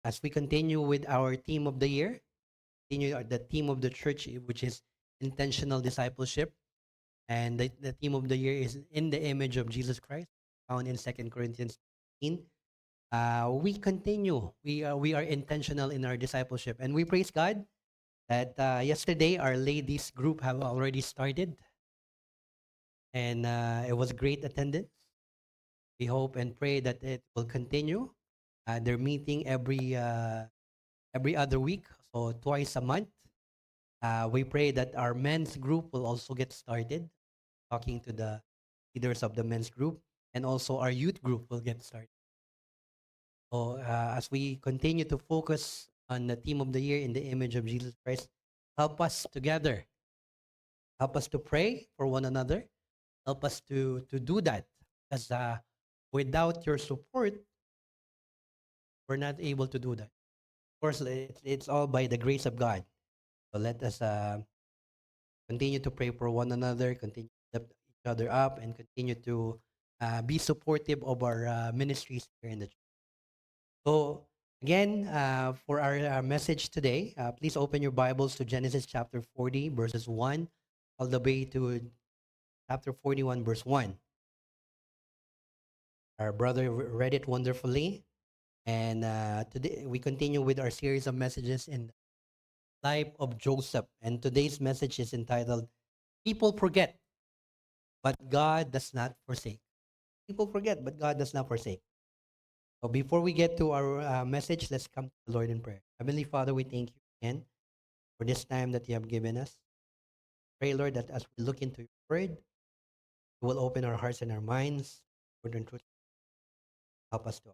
as we continue with our theme of the year, continue the theme of the church, which is intentional discipleship. And the theme of the year is in the image of Jesus Christ, found in 2 Corinthians 15. We continue. We are intentional in our discipleship, and we praise God that yesterday our ladies group have already started, and it was great attendance. We hope and pray that it will continue. They're meeting every other week, so twice a month. We pray that our men's group will also get started, talking to the leaders of the men's group, and also our youth group will get started. So as we continue to focus on the theme of the year in the image of Jesus Christ, help us together. Help us to pray for one another. Help us to do that. Because without your support, we're not able to do that. Of course, it's all by the grace of God. So let us continue to pray for one another, continue to lift each other up, and continue to be supportive of our ministries here in the church. So, again, for our message today, please open your Bibles to Genesis chapter 40, verses 1, all the way to chapter 41, verse 1. Our brother read it wonderfully. And today we continue with our series of messages in the life of Joseph. And today's message is entitled, People Forget, but God Does Not Forsake. People forget, but God does not forsake. So before we get to our message, let's come to the Lord in prayer. Heavenly Father, we thank you again for this time that you have given us. Pray, Lord, that as we look into your word, you will open our hearts and our minds. Word and truth, help us to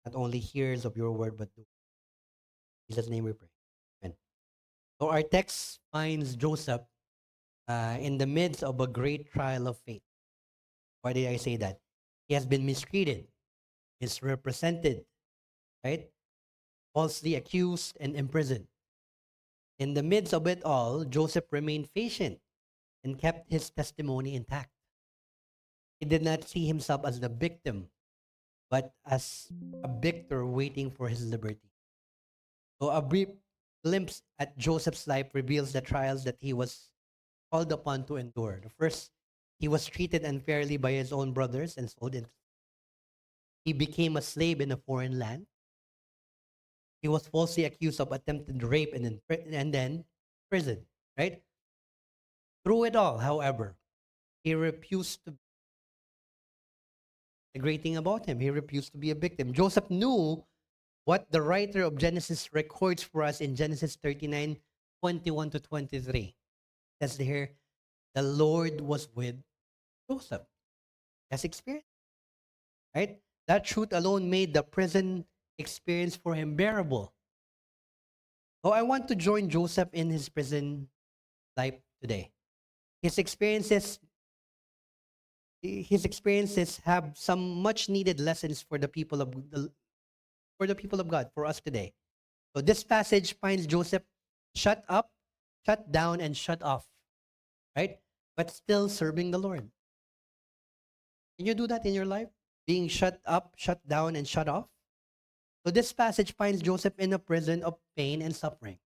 not only hearers of your word, but do. In Jesus' name we pray. Amen. So our text finds Joseph in the midst of a great trial of faith. Why did I say that? He has been mistreated, misrepresented, right? Falsely accused and imprisoned. In the midst of it all, Joseph remained patient and kept his testimony intact. He did not see himself as the victim, but as a victor waiting for his liberty. So a brief glimpse at Joseph's life reveals the trials that he was called upon to endure. The first, he was treated unfairly by his own brothers and sold into. He became a slave in a foreign land. He was falsely accused of attempted rape and then prison, right? Through it all, however, he refused to. The great thing about him, he refused to be a victim. Joseph knew what the writer of Genesis records for us in Genesis 39:21 to 23. That's here, the Lord was with Joseph. That's experience, right? That truth alone made the prison experience for him bearable. So I want to join Joseph in his prison life today. His experiences his experiences have some much needed lessons for the people of God, for us today. So this passage finds Joseph shut up, shut down, and shut off, right? But still serving the Lord. Can you do that in your life? Being shut up, shut down, and shut off? So this passage finds Joseph in a prison of pain and suffering.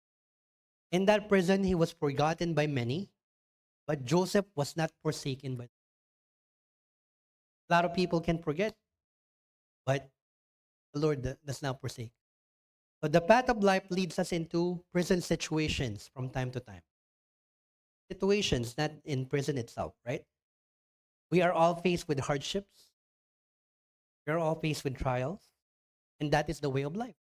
In that prison, he was forgotten by many, but Joseph was not forsaken by. A lot of people can forget, but the Lord does not forsake. But the path of life leads us into prison situations from time to time. Situations, not in prison itself, right? We are all faced with hardships. We are all faced with trials. And that is the way of life.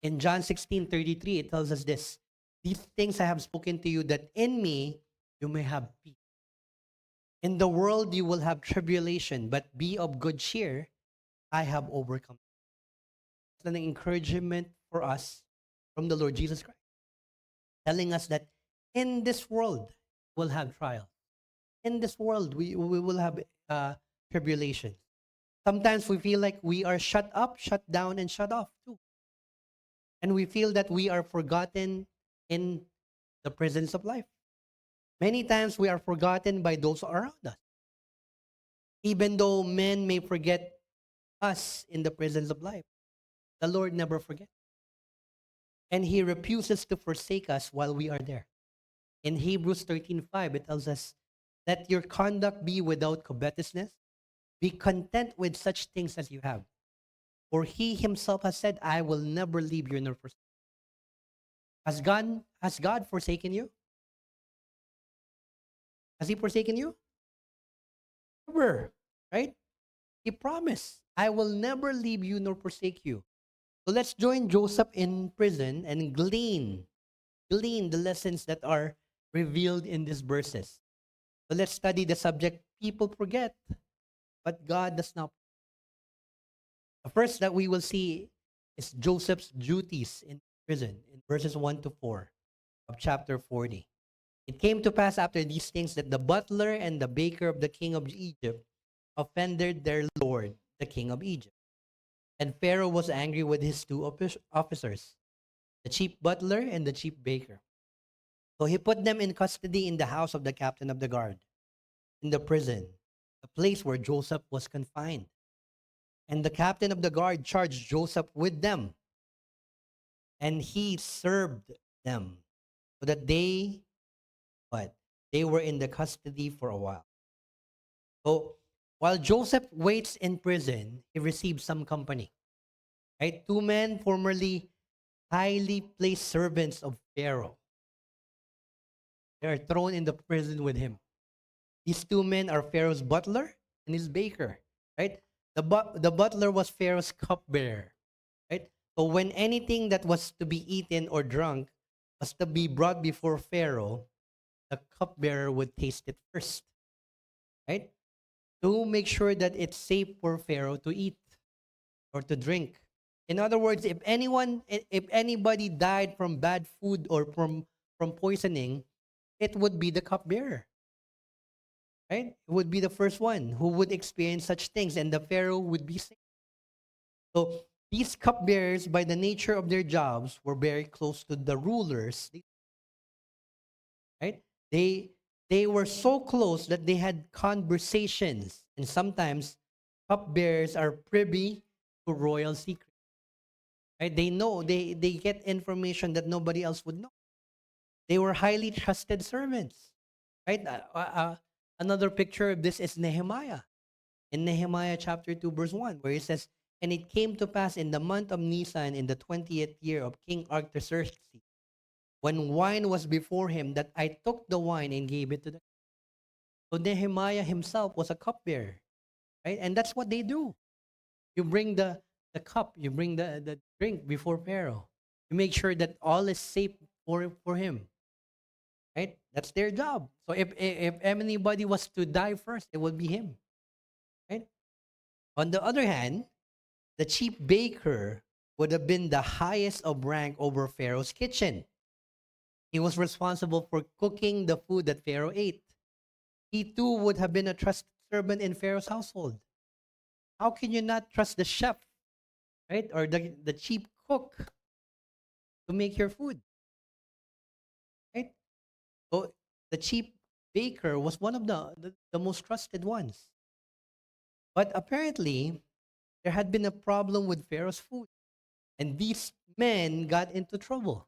In John 16:33, it tells us this: These things I have spoken to you, that in me you may have peace. In the world you will have tribulation, but be of good cheer. I have overcome. It's an encouragement for us from the Lord Jesus Christ, telling us that in this world we'll have trials. In this world we will have tribulation. Sometimes we feel like we are shut up, shut down, and shut off too. And we feel that we are forgotten in the presence of life. Many times we are forgotten by those around us. Even though men may forget us in the presence of life. The Lord never forgets. And He refuses to forsake us while we are there. In Hebrews 13:5, it tells us, let your conduct be without covetousness. Be content with such things as you have. For He Himself has said, I will never leave you nor forsake you. Has God forsaken you? Has He forsaken you? Never. Right? He promised, I will never leave you nor forsake you. So let's join Joseph in prison and glean the lessons that are revealed in these verses. So let's study the subject people forget, but God does not. The first that we will see is Joseph's duties in prison in verses 1 to 4 of chapter 40. It came to pass after these things that the butler and the baker of the king of Egypt offended their lord, the king of Egypt. And Pharaoh was angry with his two officers, the chief butler and the chief baker. So he put them in custody in the house of the captain of the guard, in the prison, the place where Joseph was confined. And the captain of the guard charged Joseph with them, and he served them, so that they were in the custody for a while. So while Joseph waits in prison, he receives some company. Right? Two men formerly highly placed servants of Pharaoh. They are thrown in the prison with him. These two men are Pharaoh's butler and his baker. Right? The butler was Pharaoh's cupbearer. Right? So when anything that was to be eaten or drunk was to be brought before Pharaoh, the cupbearer would taste it first. Right? To make sure that it's safe for Pharaoh to eat or to drink. In other words, if anybody died from bad food or from poisoning, it would be the cupbearer. Right? It would be the first one who would experience such things, and the Pharaoh would be sick. So these cupbearers, by the nature of their jobs, were very close to the rulers. Right? They were so close that they had conversations, and sometimes cupbearers are privy to royal secrets. Right? They know they get information that nobody else would know. They were highly trusted servants. Right? Another picture of this is Nehemiah. In Nehemiah chapter 2, verse 1, where it says, and it came to pass in the month of Nisan in the 20th year of King Artaxerxes, when wine was before him, that I took the wine and gave it to the. So Nehemiah himself was a cupbearer, right? And that's what they do. You bring the cup, you bring the drink before Pharaoh. You make sure that all is safe for him, right? That's their job. So if anybody was to die first, it would be him, right? On the other hand, the chief baker would have been the highest of rank over Pharaoh's kitchen. He was responsible for cooking the food that Pharaoh ate. He too would have been a trusted servant in Pharaoh's household. How can you not trust the chef, right? Or the chief cook to make your food, right? So the chief baker was one of the most trusted ones. But apparently, there had been a problem with Pharaoh's food. And these men got into trouble.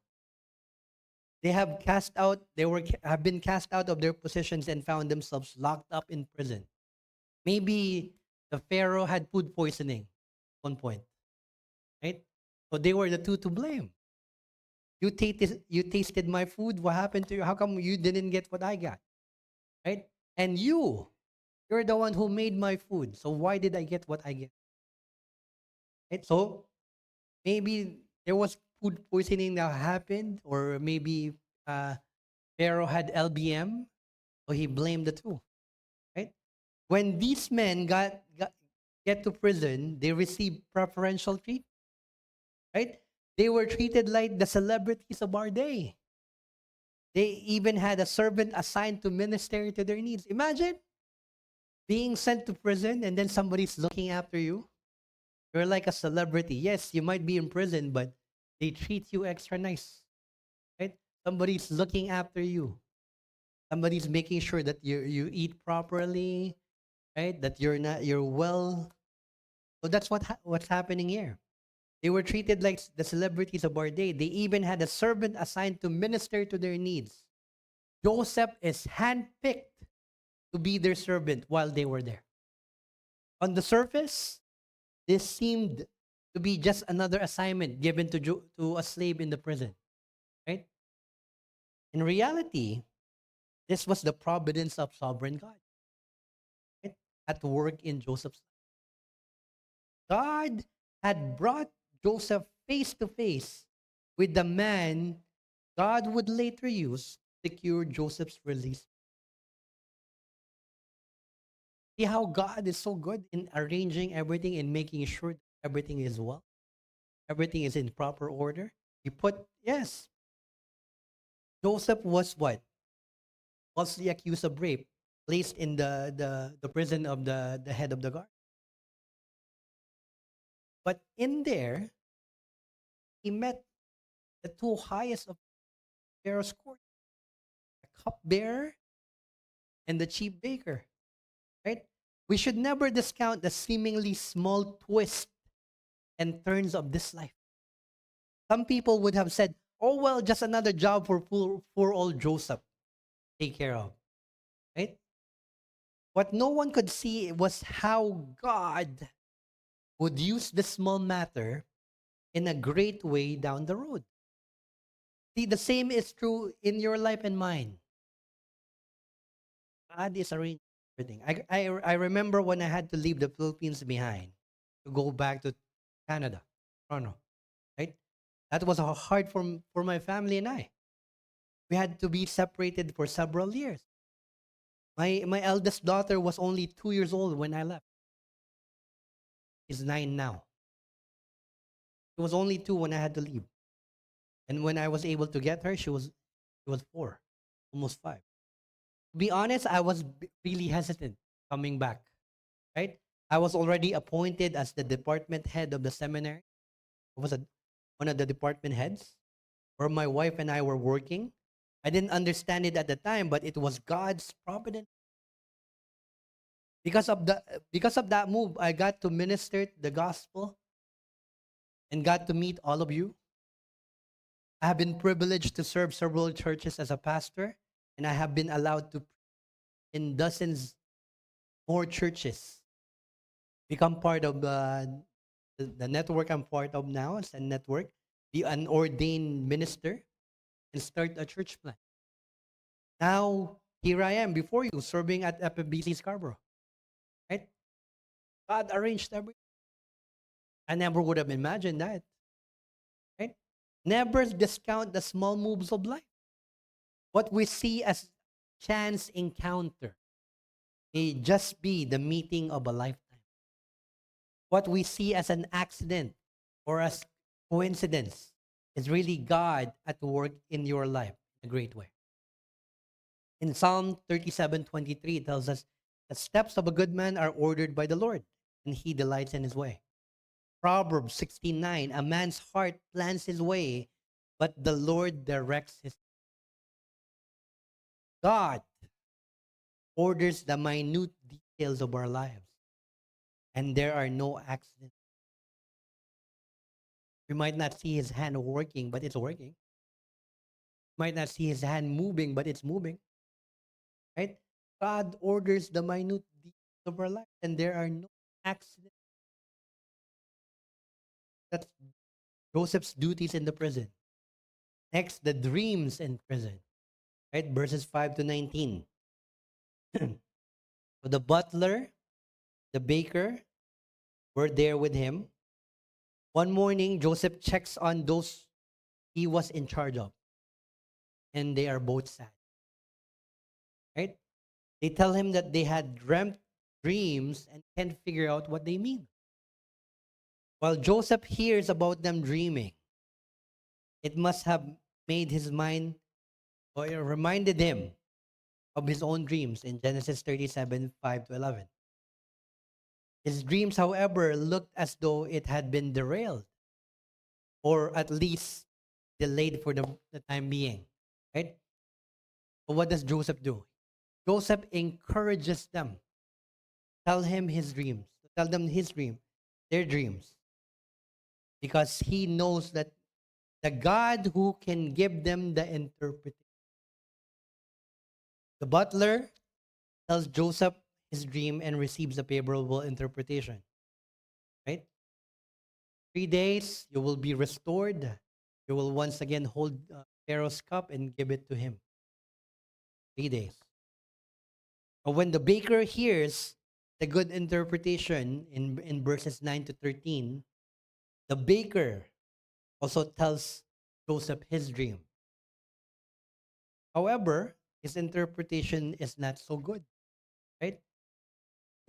Have been cast out of their positions and found themselves locked up in prison. Maybe the Pharaoh had food poisoning at one point, right? So they were the two to blame. You tasted my food. What happened to you? How come you didn't get what I got? Right? And you're the one who made my food. So why did I get what I get? Right? So maybe there was food poisoning that happened, or maybe uh, Pharaoh had LBM, so he blamed the two. Right? When these men get to prison, they received preferential treatment. Right? They were treated like the celebrities of our day. They even had a servant assigned to minister to their needs. Imagine being sent to prison and then somebody's looking after you. You're like a celebrity. Yes, you might be in prison, but they treat you extra nice. Right? Somebody's looking after you. Somebody's making sure that you eat properly, right? That you're well So that's what's happening here. They were treated like the celebrities of our day. They even had a servant assigned to minister to their needs. Joseph is handpicked to be their servant while they were there. On the surface, this seemed to be just another assignment given to a slave in the prison, right? In reality, this was the providence of sovereign God, right? At work in Joseph's life. God had brought Joseph face to face with the man God would later use to secure Joseph's release. See how God is so good in arranging everything and making sure that everything is well, everything is in proper order. He put, yes, Joseph was what? Falsely accused of rape, placed in the prison of the head of the guard. But in there, he met the two highest of Pharaoh's court, the cupbearer and the chief baker, right? We should never discount the seemingly small twists and turns of this life. Some people would have said, oh, well, just another job for poor old Joseph. Take care of, right? What no one could see was how God would use this small matter in a great way down the road. See, the same is true in your life and mine. God is arranging everything. I remember when I had to leave the Philippines behind to go back to Canada, Toronto, right? That was hard for my family and I. We had to be separated for several years. My eldest daughter was only 2 years old when I left. She's 9 now. She was only 2 when I had to leave. And when I was able to get her, she was 4, almost 5. To be honest, I was really hesitant coming back, right? I was already appointed as the department head of the seminary. I was one of the department heads where my wife and I were working. I didn't understand it at the time, but it was God's providence. Because of that move, I got to minister the gospel and got to meet all of you. I have been privileged to serve several churches as a pastor, and I have been allowed to in dozens more churches become part of the network I'm part of now. It's a network, be an ordained minister, and start a church plant. Now, here I am before you, serving at FBC Scarborough. Right? God arranged everything. I never would have imagined that. Right? Never discount the small moves of life. What we see as chance encounter may just be the meeting of a lifetime. What we see as an accident or as coincidence is really God at work in your life in a great way. In Psalm 37:23, it tells us, the steps of a good man are ordered by the Lord, and he delights in his way. Proverbs 16:9, a man's heart plans his way, but the Lord directs his. God orders the minute details of our lives, and there are no accidents. We might not see his hand working, but it's working. Might not see his hand moving, but it's moving. Right? God orders the minute details of our life, and there are no accidents. That's Joseph's duties in the prison. Next, the dreams in prison. Right? Verses 5 to 19. So the butler, the baker were there with him. One morning, Joseph checks on those he was in charge of, and they are both sad. Right? They tell him that they had dreamt dreams and can't figure out what they mean. While Joseph hears about them dreaming, it must have made his mind or it reminded him of his own dreams in Genesis 37, 5 to 11. His dreams, however, looked as though it had been derailed or at least delayed for the time being. Right? So what does Joseph do? Joseph encourages them. Tell them his dream. their dreams because he knows that the God who can give them the interpretation. The butler tells Joseph his dream and receives a favorable interpretation. Right? 3 days, you will be restored. You will once again hold Pharaoh's cup and give it to him. 3 days. But when the baker hears the good interpretation in verses 9 to 13, the baker also tells Joseph his dream. However, his interpretation is not so good, right?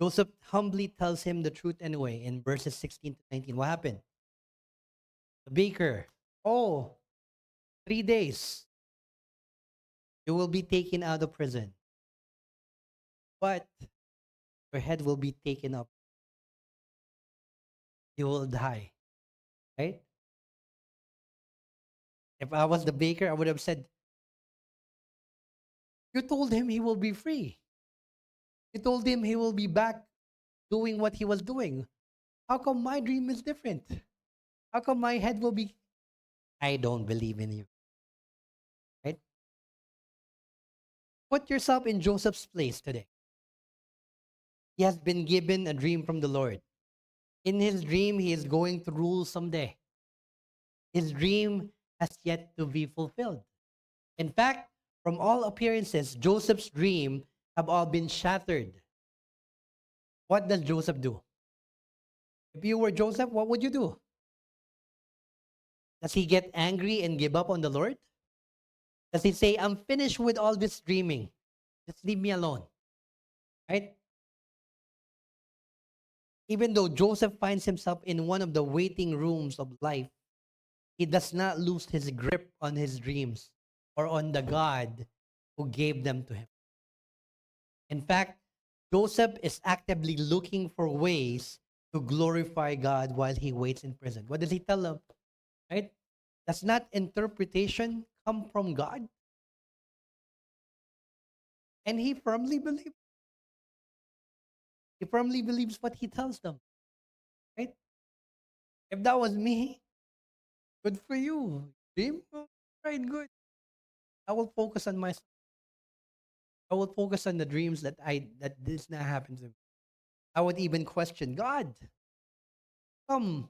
Joseph humbly tells him the truth anyway in verses 16 to 19. What happened? The baker, oh, 3 days, you will be taken out of prison, but your head will be taken up. You will die, right? If I was the baker, I would have said, you told him he will be free. You told him he will be back doing what he was doing. How come my dream is different? How come my head will be? I don't believe in you, right? Put yourself in Joseph's place today. He has been given a dream from the Lord. In his dream, he is going to rule someday. His dream has yet to be fulfilled. In fact, from all appearances, Joseph's dream have all been shattered. What does Joseph do? If you were Joseph, what would you do? Does he get angry and give up on the Lord? Does he say, I'm finished with all this dreaming. Just leave me alone. Right? Even though Joseph finds himself in one of the waiting rooms of life, he does not lose his grip on his dreams or on the God who gave them to him. In fact, Joseph is actively looking for ways to glorify God while he waits in prison. What does he tell them? Right? Does not interpretation come from God? And he firmly believes. He firmly believes what he tells them. Right? If that was me, good for you. Dream? Oh, right, good. I will focus on myself. I will focus on the dreams that this not happen to me. I would even question God. Come,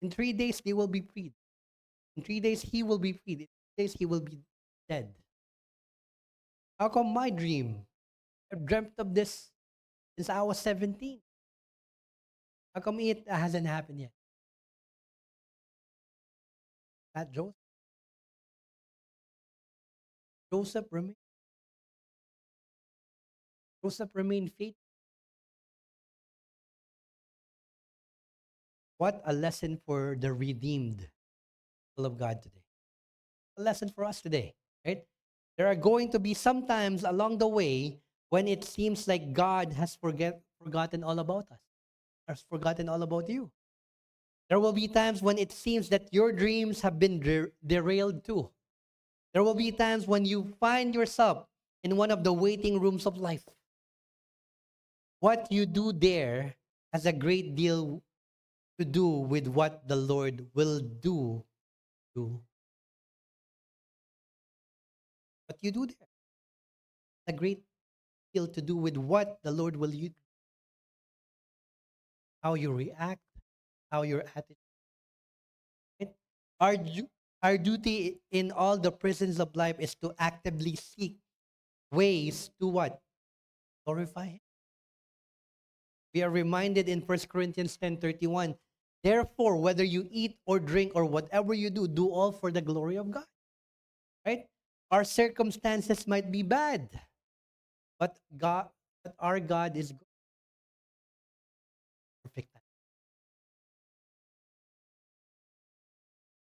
in 3 days they will be freed. In 3 days he will be freed. In 3 days he will be dead. How come my dream? I've dreamt of this since I was 17. How come it hasn't happened yet? That Joseph. Joseph remained. Joseph remained faithful. What a lesson for the redeemed people of God today. A lesson for us today, right? There are going to be some times along the way when it seems like God has forgotten all about us, has forgotten all about you. There will be times when it seems that your dreams have been derailed too. There will be times when you find yourself in one of the waiting rooms of life. What you do there has a great deal to do with what the Lord will do. What you do there has a great deal to do with what the Lord will do, how you react, how your attitude. Right? Our, our duty in all the prisons of life is to actively seek ways to what? Glorify Him. We are reminded in 1 Corinthians 10:31. Therefore, whether you eat or drink or whatever you do all for the glory of God. Right? Our circumstances might be bad, but our God is perfect.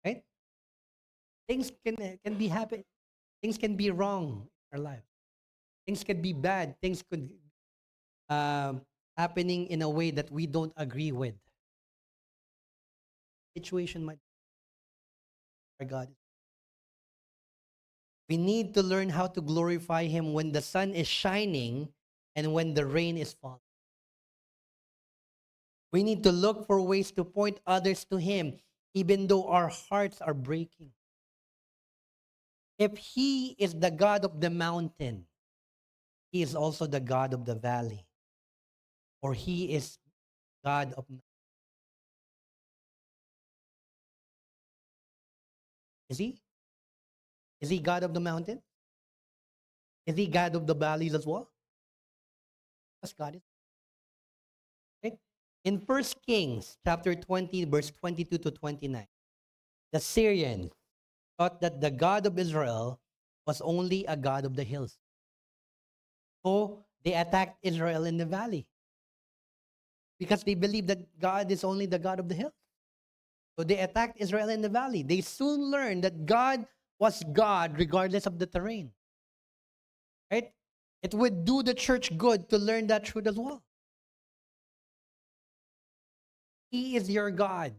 Right? Things can be happen. Things can be wrong in our life. Things can be bad. Things could um, happening in a way that we don't agree with. Situation might our God. We need to learn how to glorify Him when the sun is shining and when the rain is falling. We need to look for ways to point others to Him, even though our hearts are breaking. If He is the God of the mountain, He is also the God of the valley, or He is God of. Is He? Is He God of the mountain? Is He God of the valleys as well? That's God is. Right? In First Kings chapter 20, verse 22 to 29, the Syrians thought that the God of Israel was only a God of the hills. So they attacked Israel in the valley because they believed that God is only the God of the hills. So they attacked Israel in the valley. They soon learned that God was God regardless of the terrain. Right? It would do the church good to learn that truth as well. He is your God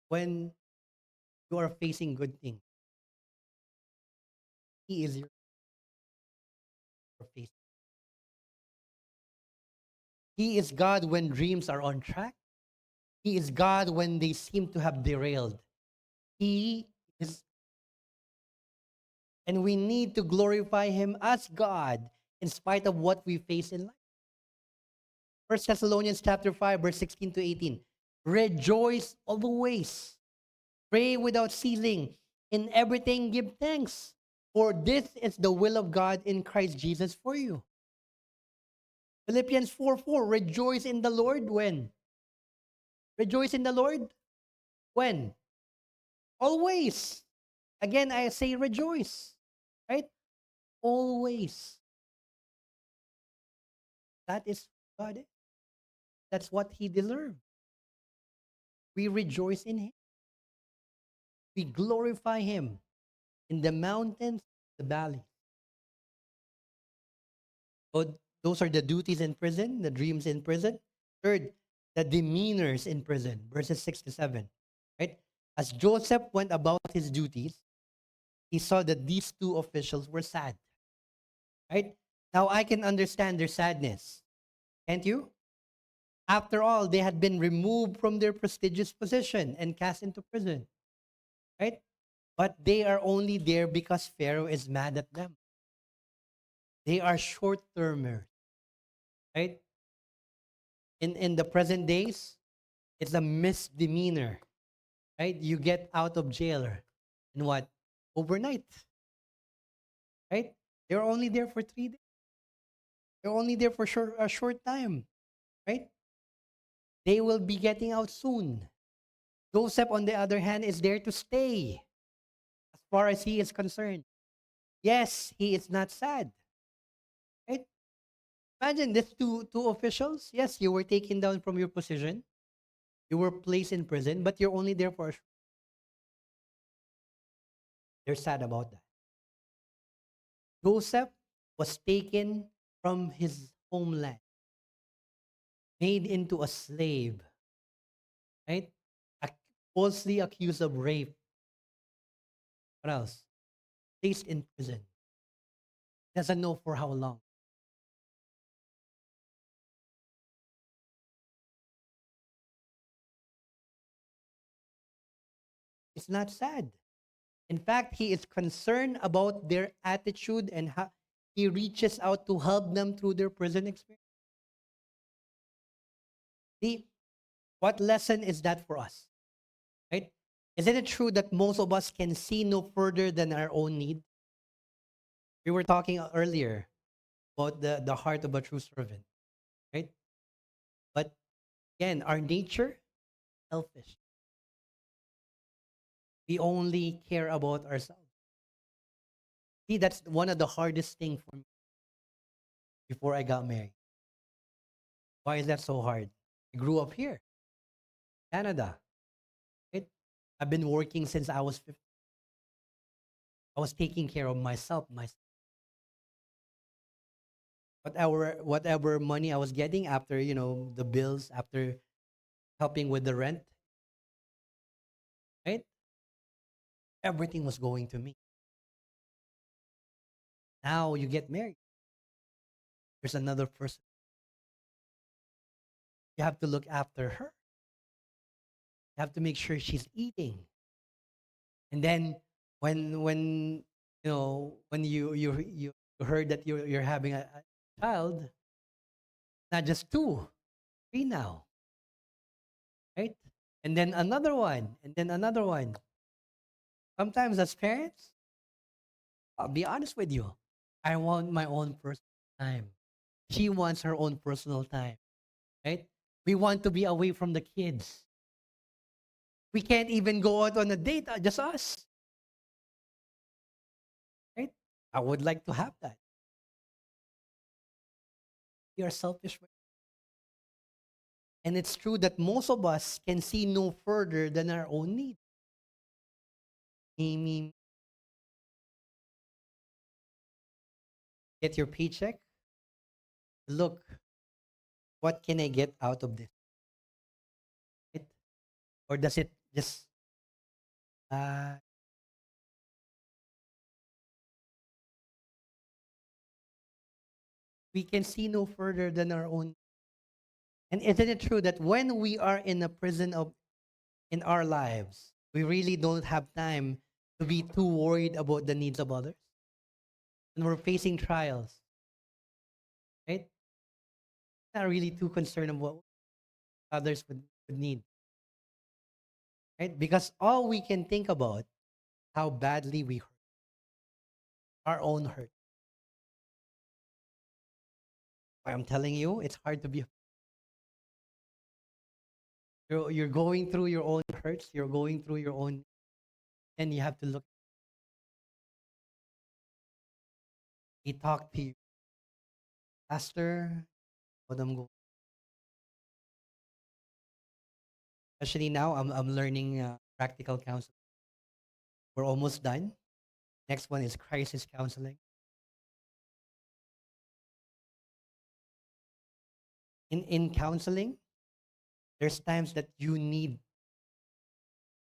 when you are facing good things. He is your face. He is God when dreams are on track. He is God when they seem to have derailed. He is, and we need to glorify Him as God in spite of what we face in life. First Thessalonians chapter 5, verse 16 to 18. Rejoice always. Pray without ceasing. In everything give thanks. For this is the will of God in Christ Jesus for you. Philippians 4:4. Rejoice in the Lord when? Rejoice in the Lord when? Always. Again, I say rejoice. Right? Always. That is God. That's what He deserves. We rejoice in Him. We glorify Him in the mountains, the valleys. So those are the duties in prison, the dreams in prison. Third, the demeanors in prison, verses 6 to 7. Right? As Joseph went about his duties, he saw that these two officials were sad. Right? Now I can understand their sadness. Can't you? After all, they had been removed from their prestigious position and cast into prison. Right? But they are only there because Pharaoh is mad at them. They are short-termers. Right? In the present days, it's a misdemeanor, right? You get out of jail in what? Overnight, right? They're only there for 3 days. They're only there for a short time, right? They will be getting out soon. Joseph, on the other hand, is there to stay as far as he is concerned. Yes, he is not sad, right? Imagine these two officials. Yes, you were taken down from your position. You were placed in prison, but you're only there for they're sad about that. Joseph was taken from his homeland, made into a slave, right? Ac- Falsely accused of rape. What else? Placed in prison. Doesn't know for how long. It's not sad. In fact, he is concerned about their attitude and how he reaches out to help them through their prison experience. See, what lesson is that for us? Right? Isn't it true that most of us can see no further than our own need? We were talking earlier about the heart of a true servant, right? But again, our nature, selfish. We only care about ourselves. See, that's one of the hardest things for me before I got married. Why is that so hard? I grew up here, Canada, right? I've been working since I was 15. I was taking care of myself. Whatever money I was getting after, the bills, after helping with the rent, right? Everything was going to me. Now you get married. There's another person. You have to look after her. You have to make sure she's eating. And then when when you heard that you're having a child, not just two, three now, right? And then another one, and then another one. Sometimes as parents, I'll be honest with you, I want my own personal time. She wants her own personal time, right? We want to be away from the kids. We can't even go out on a date, just us, right? I would like to have that. We are selfish. And it's true that most of us can see no further than our own needs. Me, get your paycheck. Look, what can I get out of this? Right? Or does it just uh, we can see no further than our own. And isn't it true that when we are in a prison of in our lives, we really don't have time to be too worried about the needs of others? And we're facing trials, right? Not really too concerned about what others would need, right? Because all we can think about how badly we hurt, our own hurt. I'm telling you, it's hard to be. You're going through your own hurts. You're going through your own, and you have to look. He talked to you, Pastor. What I'm going. Especially now, I'm learning practical counseling. We're almost done. Next one is crisis counseling. In counseling, there's times that you need to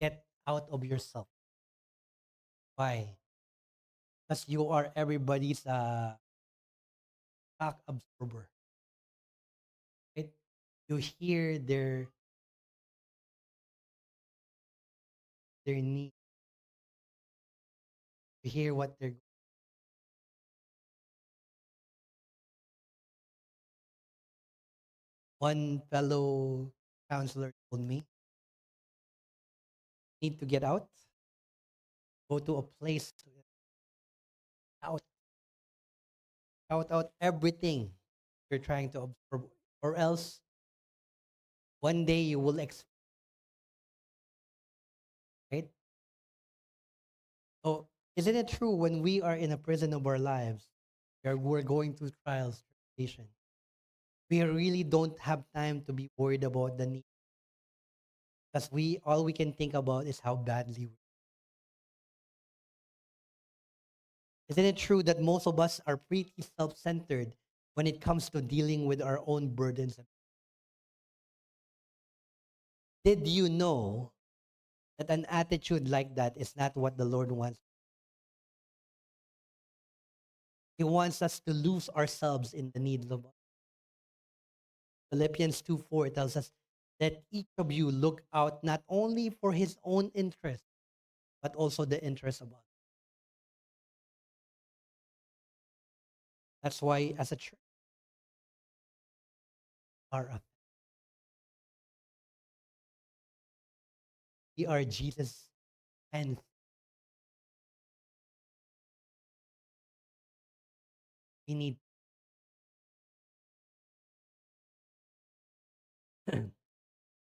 get out of yourself. Why? Because you are everybody's shock absorber. Right? You hear their need. You hear what they're. One fellow counselor told me, need to get out, go to a place to out, shout out everything you're trying to absorb, or else one day you will right? So isn't it true when we are in a prison of our lives, we're going through trials, tribulation, we really don't have time to be worried about the need because we all we can think about is how badly isn't it true that most of us are pretty self-centered when it comes to dealing with our own burdens? Did you know that an attitude like that is not what the Lord wants? He wants us to lose ourselves in the needs of others. Philippians 2:4 tells us that each of you look out not only for his own interest, but also the interest of others. That's why, as a church, we are Jesus, and we need.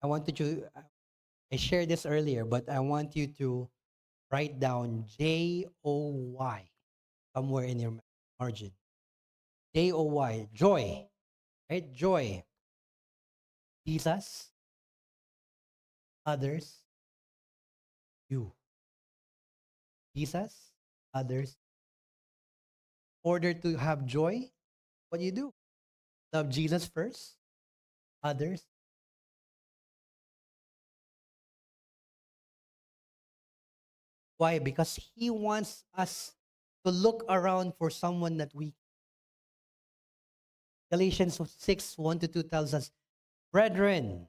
I wanted you. I shared this earlier, but I want you to write down JOY somewhere in your margin. JOY, joy, right? Joy. Jesus, others, you. Jesus, others. Order to have joy, what do you do? Love Jesus first, others. Why? Because he wants us to look around for someone that we. Galatians 6:1 to 2 tells us, Brethren,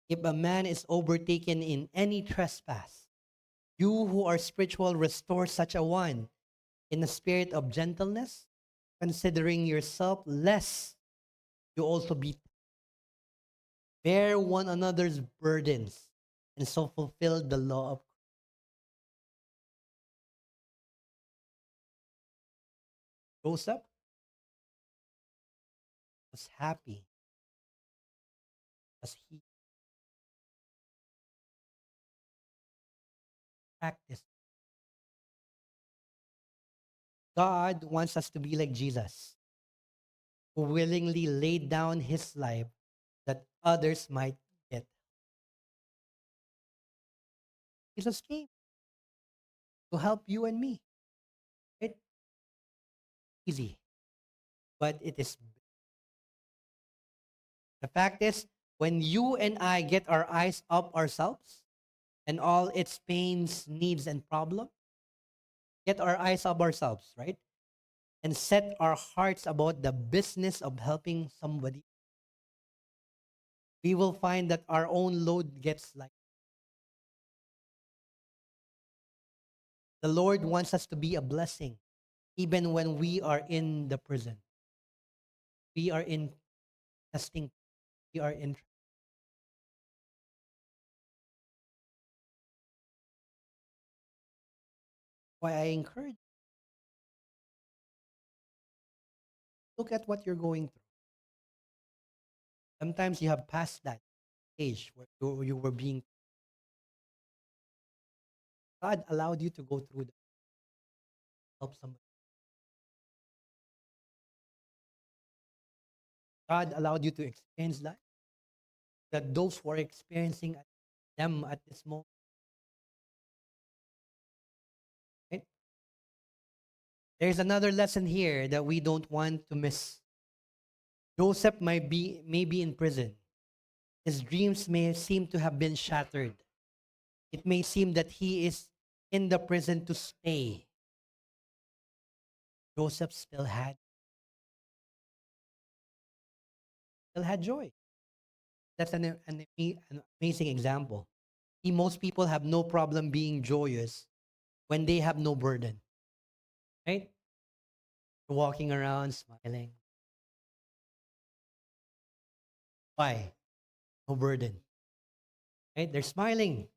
if a man is overtaken in any trespass, you who are spiritual, restore such a one in a spirit of gentleness, considering yourself, lest you also be bear one another's burdens, and so fulfill the law of Joseph was happy as he practiced. God wants us to be like Jesus, who willingly laid down his life that others might get. Jesus came to help you and me. It's easy, but it is. The fact is, when you and I get our eyes up ourselves and all its pains, needs, and problems, get our eyes up ourselves, right? And set our hearts about the business of helping somebody, we will find that our own load gets light. The Lord wants us to be a blessing, even when we are in the prison. We are in testing. We are in. Why I encourage. Look at what you're going through. Sometimes you have passed that stage where you were being. God allowed you to go through that. Help somebody. God allowed you to experience that. That those who are experiencing them at this moment, right? There's another lesson here that we don't want to miss. Joseph may be in prison. His dreams may seem to have been shattered. It may seem that he is in the prison to stay. Joseph still had joy. That's an amazing example. See, most people have no problem being joyous when they have no burden, right? Walking around smiling. Why? No burden, right? They're smiling.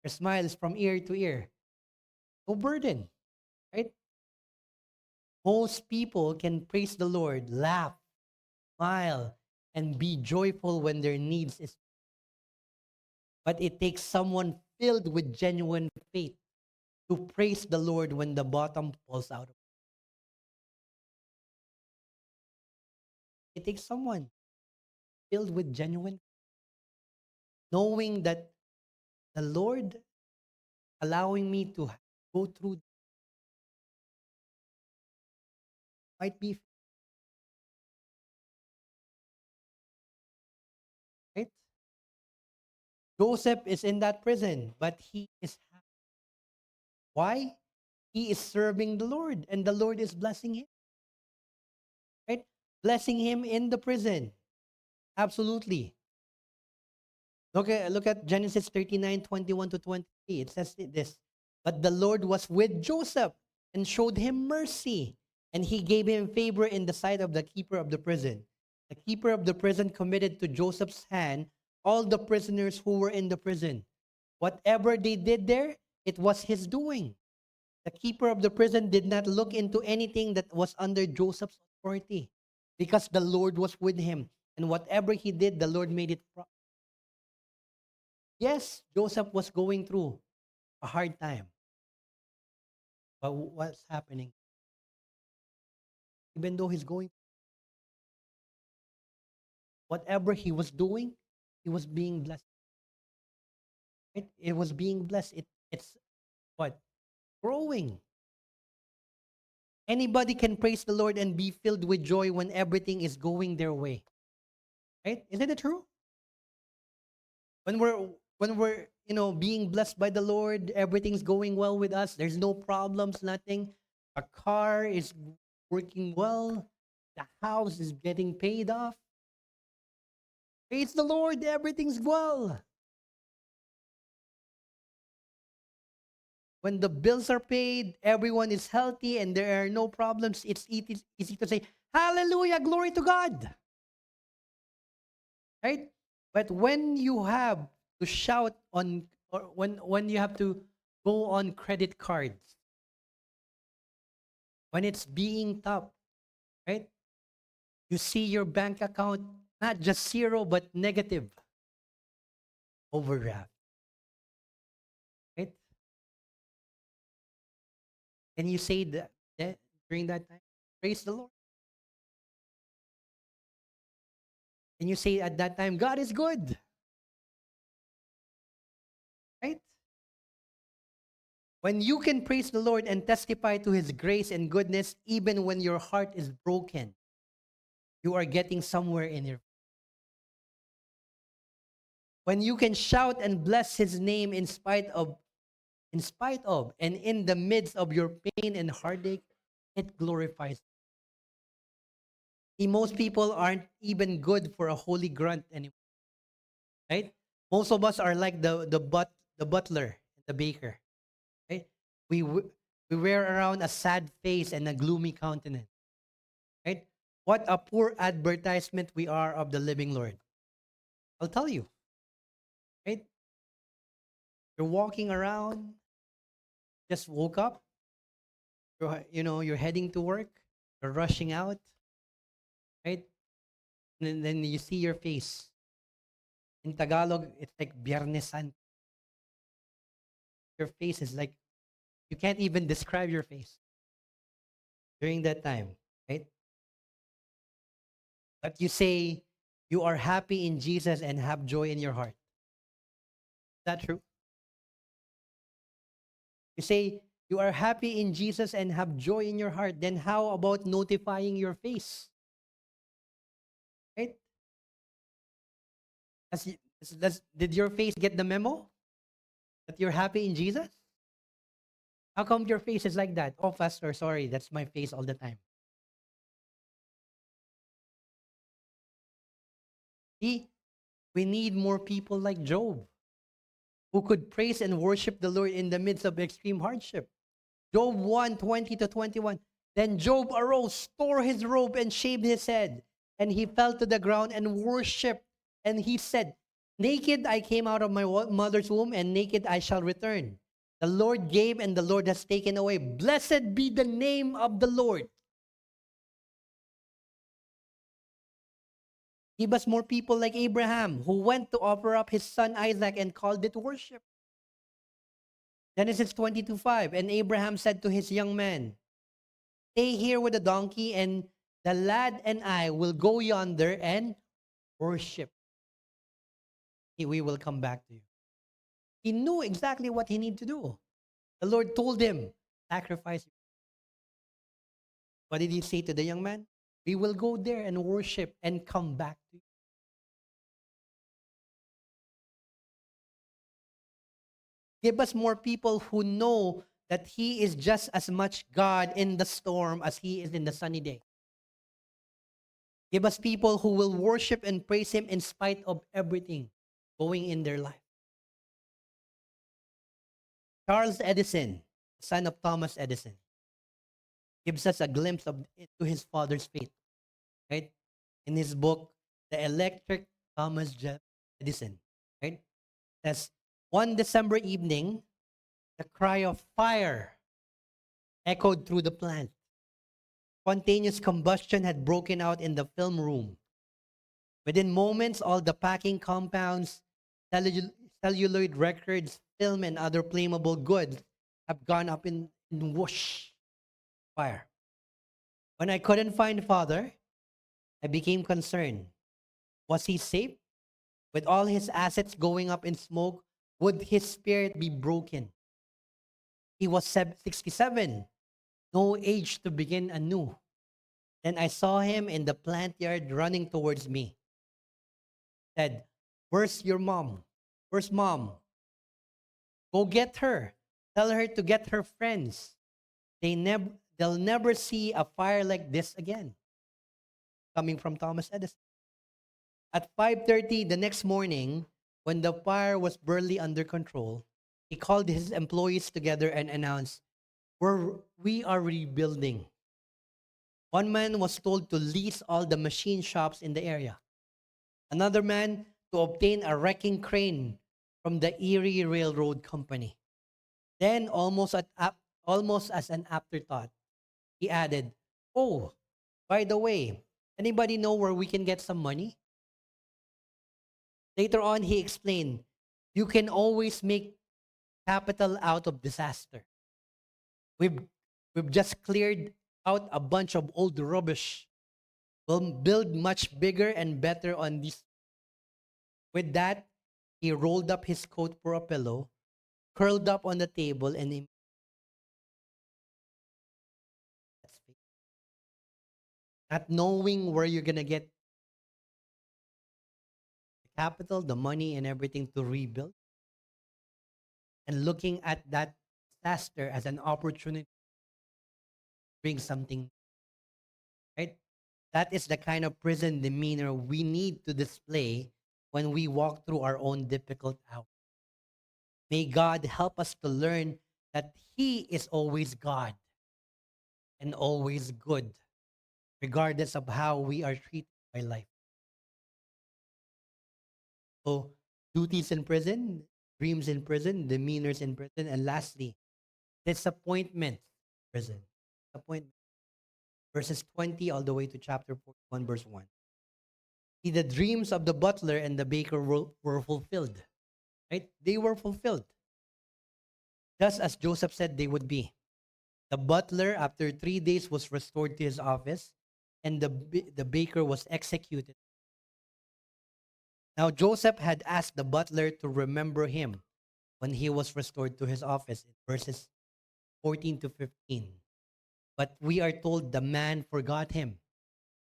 Their smile is from ear to ear. No burden, right? Most people can praise the Lord, laugh, smile, and be joyful when their needs is. But it takes someone filled with genuine faith to praise the Lord when the bottom falls out. It takes someone filled with genuine, knowing that the Lord allowing me to go through might be right. Joseph is in that prison, but he is happy. Why? He is serving the Lord, and the Lord is blessing him, right? Blessing him in the prison. Absolutely. Look at Genesis 39:21 to 23. It says this. But the Lord was with Joseph and showed him mercy, and he gave him favor in the sight of the keeper of the prison. The keeper of the prison committed to Joseph's hand all the prisoners who were in the prison. Whatever they did there, it was his doing. The keeper of the prison did not look into anything that was under Joseph's authority because the Lord was with him. And whatever he did, the Lord made it. Yes, Joseph was going through a hard time. But what's happening? Even though he's going, whatever he was doing, he was being blessed. Right? It was being blessed. It's what? Growing. Anybody can praise the Lord and be filled with joy when everything is going their way. Right? Isn't it true? When we're being blessed by the Lord, everything's going well with us. There's no problems, nothing. A car is working well. The house is getting paid off. Praise the Lord, everything's well. When the bills are paid, everyone is healthy, and there are no problems, it's easy to say, Hallelujah, glory to God. Right? But when you have to shout on, or when you have to go on credit cards, when it's being tough, right? You see your bank account not just zero but negative, overdraft, right? And you say that during that time, praise the Lord. And you say at that time, God is good, right? When you can praise the Lord and testify to his grace and goodness, even when your heart is broken, you are getting somewhere in your. When you can shout and bless his name in spite of, and in the midst of your pain and heartache, it glorifies. See, most people aren't even good for a holy grunt anymore, right? Most of us are like the butler, the baker, right? We w- we wear around a sad face and a gloomy countenance, right? What a poor advertisement we are of the living Lord. I'll tell you, right? You're walking around, just woke up, you're heading to work, you're rushing out, right? And then you see your face. In Tagalog, it's like Biyernes Santo. Your face is like, you can't even describe your face during that time, right? But you say you are happy in Jesus and have joy in your heart. Is that true? You say you are happy in Jesus and have joy in your heart. Then how about notifying your face? Right? Did your face get the memo that you're happy in Jesus? How come your face is like that? Oh, Pastor, sorry, that's my face all the time. See, we need more people like Job who could praise and worship the Lord in the midst of extreme hardship. Job 1:20-21. Then Job arose, tore his robe, and shaved his head. And he fell to the ground and worshipped. And he said, Naked I came out of my mother's womb, and naked I shall return. The Lord gave, and the Lord has taken away. Blessed be the name of the Lord. Give us more people like Abraham, who went to offer up his son Isaac and called it worship. Genesis 22:5. And Abraham said to his young man, Stay here with the donkey, and the lad and I will go yonder and worship. We will come back to you. He knew exactly what he needed to do. The Lord told him, sacrifice. What did he say to the young man? We will go there and worship and come back to you. Give us more people who know that he is just as much God in the storm as he is in the sunny day. Give us people who will worship and praise him in spite of everything going in their life. Charles Edison, son of Thomas Edison, gives us a glimpse of to his father's faith, right? In his book, The Electric Thomas Edison, right? Says, one December evening, the cry of fire echoed through the plant. Spontaneous combustion had broken out in the film room. Within moments, all the packing compounds, celluloid records, film, and other flammable goods have gone up in whoosh fire. When I couldn't find father, I became concerned. Was he safe? With all his assets going up in smoke, would his spirit be broken? He was 67, no age to begin anew. Then I saw him in the plant yard running towards me. Said, Where's your mom? Where's mom? Go get her. Tell her to get her friends. They'll never see a fire like this again. Coming from Thomas Edison. At 5:30 the next morning, when the fire was barely under control, he called his employees together and announced, we are rebuilding. One man was told to lease all the machine shops in the area. Another man to obtain a wrecking crane from the Erie Railroad Company. Then, almost as an afterthought, he added, "Oh, by the way, anybody know where we can get some money?" Later on, he explained, "You can always make capital out of disaster. We've, we've just cleared out a bunch of old rubbish. We'll build much bigger and better on this." With that, he rolled up his coat for a pillow, curled up on the table, and not knowing where you're gonna get the capital, the money, and everything to rebuild, and looking at that disaster as an opportunity to bring something, right? That is the kind of prison demeanor we need to display when we walk through our own difficult hour. May God help us to learn that He is always God and always good, regardless of how we are treated by life. So, duties in prison, dreams in prison, demeanors in prison, and lastly, disappointment in prison. Disappointment. Verses 20 all the way to chapter 41, verse 1. See, the dreams of the butler and the baker were fulfilled, right? They were fulfilled, just as Joseph said they would be. The butler, after 3 days, was restored to his office, and the baker was executed. Now, Joseph had asked the butler to remember him when he was restored to his office in verses 14 to 15. But we are told the man forgot him.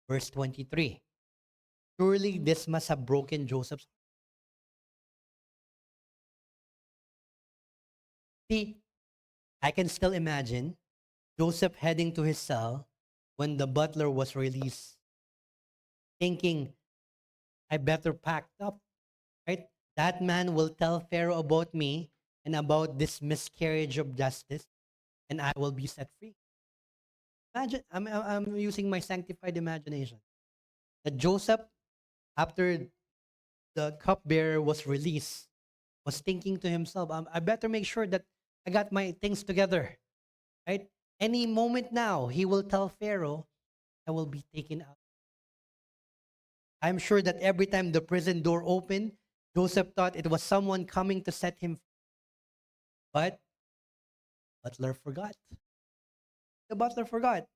Verse 23. Surely this must have broken Joseph's heart. See, I can still imagine Joseph heading to his cell when the butler was released, thinking, I better pack up, right? That man will tell Pharaoh about me and about this miscarriage of justice, and I will be set free. Imagine, I'm using my sanctified imagination. That Joseph, after the cupbearer was released, was thinking to himself, I better make sure that I got my things together, right? Any moment now, he will tell Pharaoh, I will be taken out. I'm sure that every time the prison door opened, Joseph thought it was someone coming to set him free. But butler forgot. The butler forgot.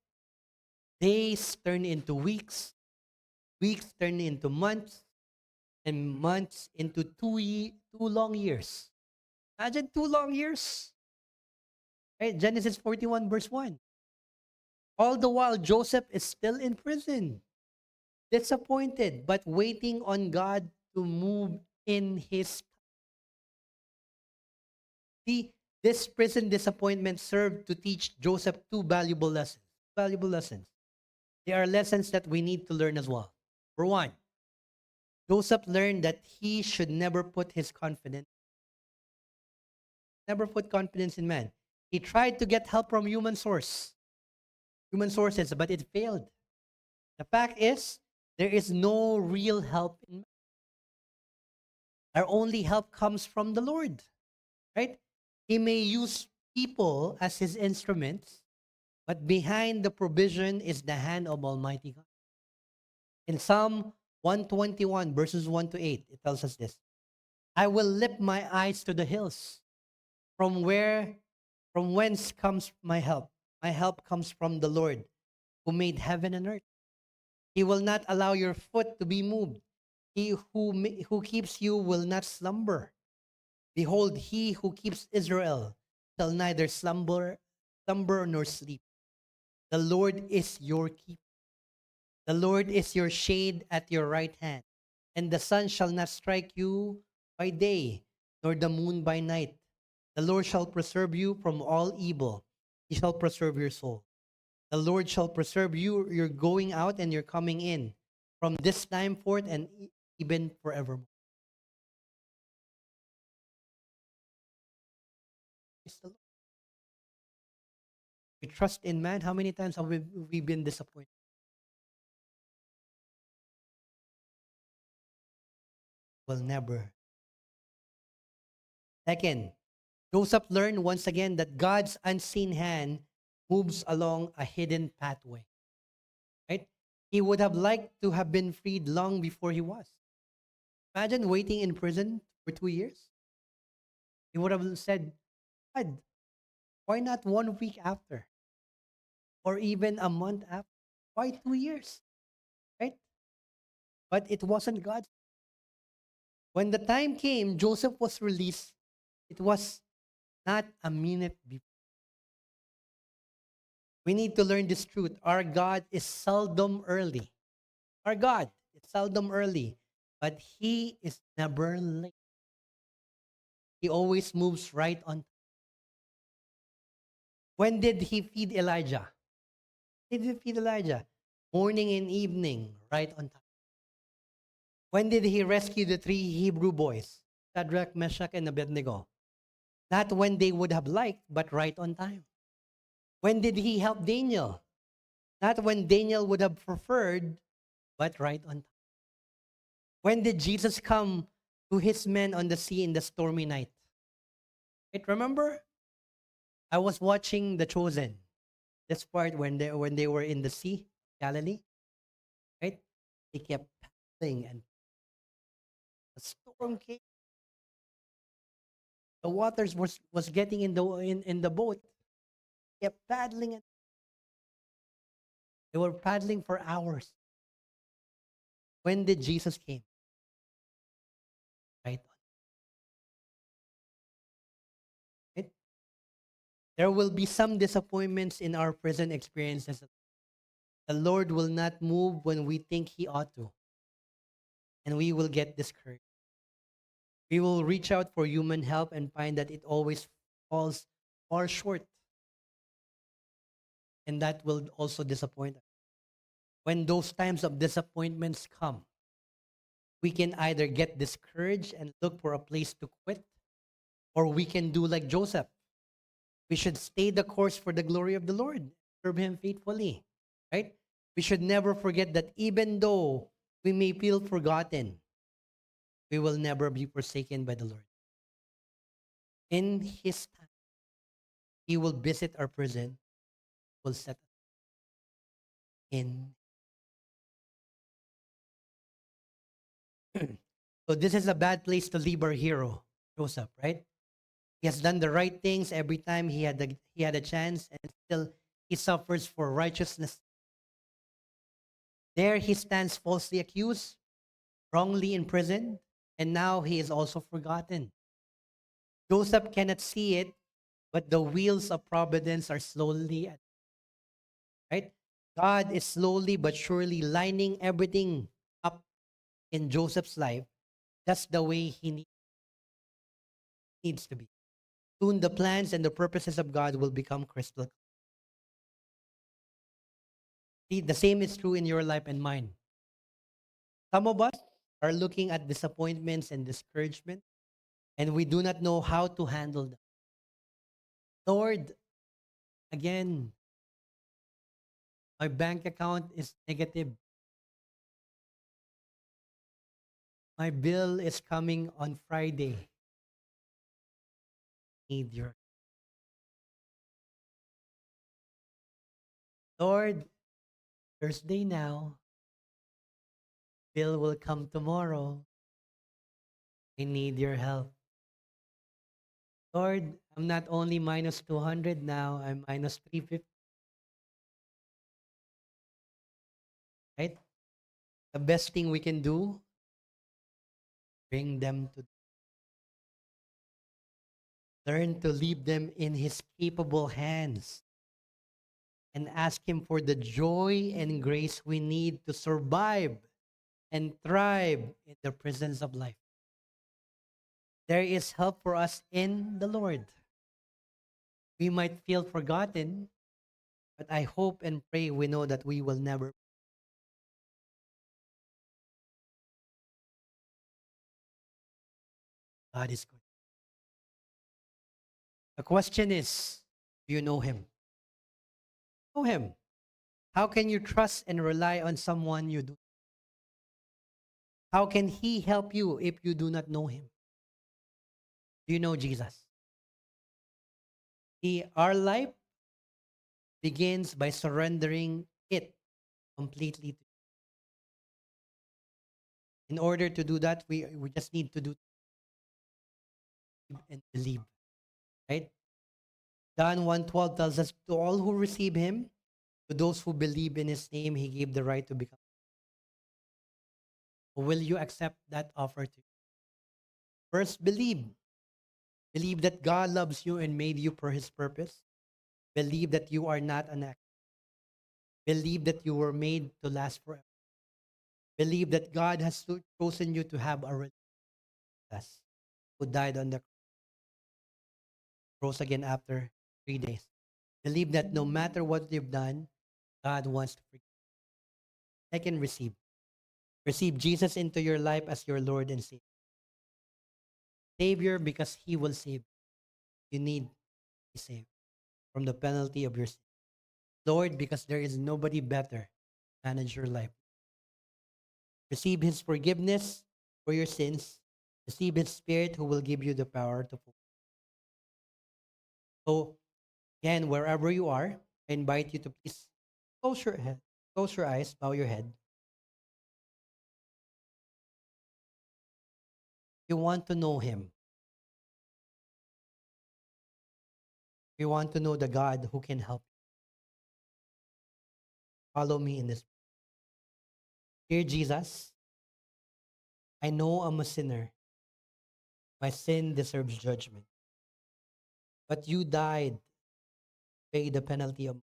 Days turned into weeks, weeks turned into months, and months into 2 long years. Imagine 2 long years. Right? Genesis 41, verse 1. All the while, Joseph is still in prison, disappointed, but waiting on God to move in his. See, this prison disappointment served to teach Joseph two valuable lessons. Valuable lessons. They are lessons that we need to learn as well. For one, Joseph learned that he should never put confidence in man. He tried to get help from human sources, but it failed. The fact is, there is no real help in man. Our only help comes from the Lord, right? He may use people as his instruments, but behind the provision is the hand of Almighty God. In Psalm 121, verses 1 to 8, it tells us this. I will lift my eyes to the hills. From whence comes my help? My help comes from the Lord, who made heaven and earth. He will not allow your foot to be moved. He who keeps you will not slumber. Behold, he who keeps Israel shall neither slumber nor sleep. The Lord is your keeper. The Lord is your shade at your right hand, and the sun shall not strike you by day, nor the moon by night. The Lord shall preserve you from all evil. He shall preserve your soul. The Lord shall preserve you, your going out and your coming in, from this time forth and even forevermore. Praise the Lord. We trust in man. How many times have we been disappointed? Will never. Second, Joseph learned once again that God's unseen hand moves along a hidden pathway. Right? He would have liked to have been freed long before he was. Imagine waiting in prison for 2 years. He would have said, God, why not 1 week after? Or even a month after? Why 2 years? Right? But it wasn't God's. When the time came, Joseph was released. It was not a minute before. We need to learn this truth. Our God is seldom early. Our God is seldom early, but He is never late. He always moves right on. When did He feed Elijah? Did He feed Elijah? Morning and evening, right on time. When did He rescue the 3 Hebrew boys? Shadrach, Meshach, and Abednego. Not when they would have liked, but right on time. When did He help Daniel? Not when Daniel would have preferred, but right on time. When did Jesus come to his men on the sea in the stormy night? Right, remember? I was watching The Chosen. This part when they were in the sea, Galilee, right? They kept paddling and the storm came. The waters was getting in the boat. Kept paddling and they were paddling for hours. When did Jesus came? Right? Right? There will be some disappointments in our present experiences. The Lord will not move when we think He ought to, and we will get discouraged. We will reach out for human help and find that it always falls far short, and that will also disappoint us. When those times of disappointments come, we can either get discouraged and look for a place to quit, or we can do like Joseph. We should stay the course for the glory of the Lord, serve Him faithfully, right? We should never forget that even though we may feel forgotten, we will never be forsaken by the Lord. In His time, He will visit our prison, will set us in. So this is a bad place to leave our hero, Joseph, right? He has done the right things every time he had a chance, and still he suffers for righteousness. There he stands falsely accused, wrongly imprisoned, and now he is also forgotten. Joseph cannot see it, but the wheels of providence are slowly right. God is slowly but surely lining everything up in Joseph's life. That's the way he needs to be. Soon the plans and the purposes of God will become crystal clear. See, the same is true in your life and mine. Some of us are looking at disappointments and discouragement, and we do not know how to handle them. Lord, again, my bank account is negative. My bill is coming on Friday. Need your Lord, Thursday now. Bill will come tomorrow. I need your help. Lord, I'm not only minus 200 now, I'm minus 350. Right? The best thing we can do, bring them to learn to leave them in His capable hands and ask Him for the joy and grace we need to survive and thrive in the presence of life. There is help for us in the Lord. We might feel forgotten, but I hope and pray we know that we will never God is good. The question is, do you know Him? Know Him. How can you trust and rely on someone you do? How can He help you if you do not know Him? Do you know Jesus? Our life begins by surrendering it completely. In order to do that, we just need to do and believe. Right? John 1:12 tells us, to all who receive Him, to those who believe in His name, He gave the right to become. Will you accept that offer to you? First, believe. Believe that God loves you and made you for His purpose. Believe that you are not an accident. Believe that you were made to last forever. Believe that God has chosen you to have a relationship with us, who died on the cross again after 3 days. Believe that no matter what you've done, God wants to forgive. Second, receive. Receive Jesus into your life as your Lord and Savior. Savior, because He will save you. You need to be saved from the penalty of your sin. Lord, because there is nobody better to manage your life. Receive His forgiveness for your sins. Receive His Spirit who will give you the power to fulfill. So, again, wherever you are, I invite you to please close your head, close your eyes, bow your head. You want to know Him. You want to know the God who can help you. Follow me in this. Dear Jesus, I know I'm a sinner. My sin deserves judgment. But you died to pay the penalty of.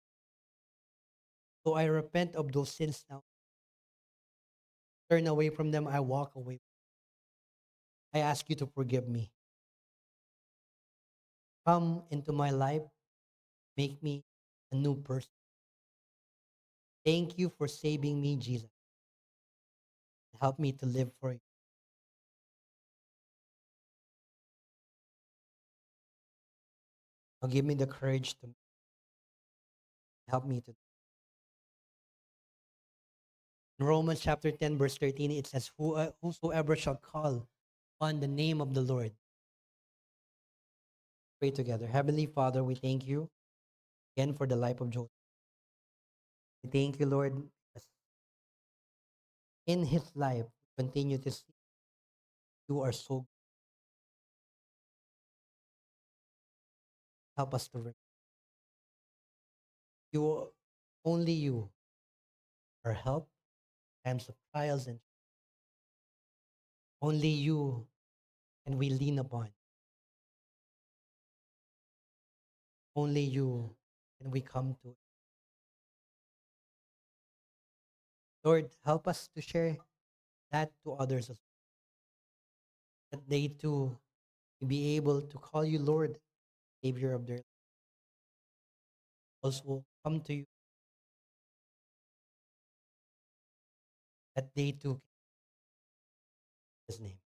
So I repent of those sins now. Turn away from them. I walk away. I ask you to forgive me. Come into my life. Make me a new person. Thank you for saving me, Jesus. Help me to live for you. Now give me the courage to help me to. In Romans chapter 10, verse 13, it says, whosoever shall call on the name of the Lord. Pray together. Heavenly Father, we thank you again for the life of Joseph. We thank you, Lord, because in his life, continue to see you are so good. Help us to remember. You, only you, are help in times of trials, and only you can we lean upon. Only you can we come to. Lord, help us to share that to others as well, that they too may be able to call you Lord, Savior of their life. Also come to you, that they too can in His name.